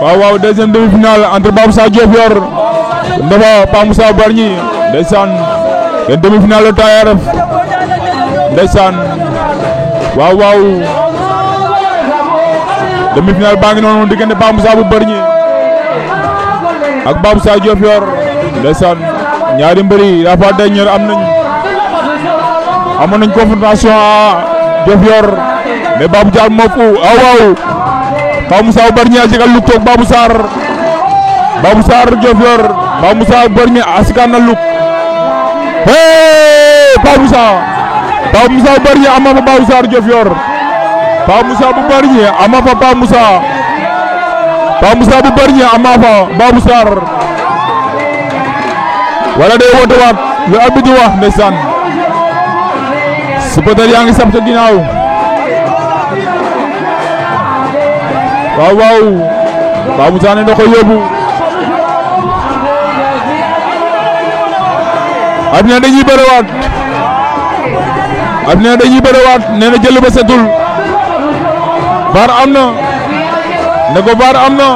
waaw waaw deuxième demi-finale entre Baboussa Diofior Ndefa Pa Moussa Bargny ndeysaan kenn demi-finale la taayaref ndeysaan waaw waaw demi-finale baa ngi noonu diggante Pa Moussa bu Bargny ak Baboussa Diofior ndeysaan ñaari mbëri la fois dernière amoon nañ confrontation à Diofior mais Babou Dial moo fu waaw Pa Moussa bu Bargny a jegal luk toog Babou Sarr Diofior Pa Moussa bu Bargny asikan na luk hey Pa Moussa bu Bargny ama fa Babou Sarr Diofior Pa Moussa bu Bargny ama fa Pa Moussa bu Bargny ama fa Babou Sarr wala day wote waat lu abi di wax ndeysaan supporter yaa ngi sab ca ginnaaw waaw waaw Pa Moussa ne da ko yóbbu adina dañuy bërewaat nee na jël ba setul VAR am na ne ko VAR am na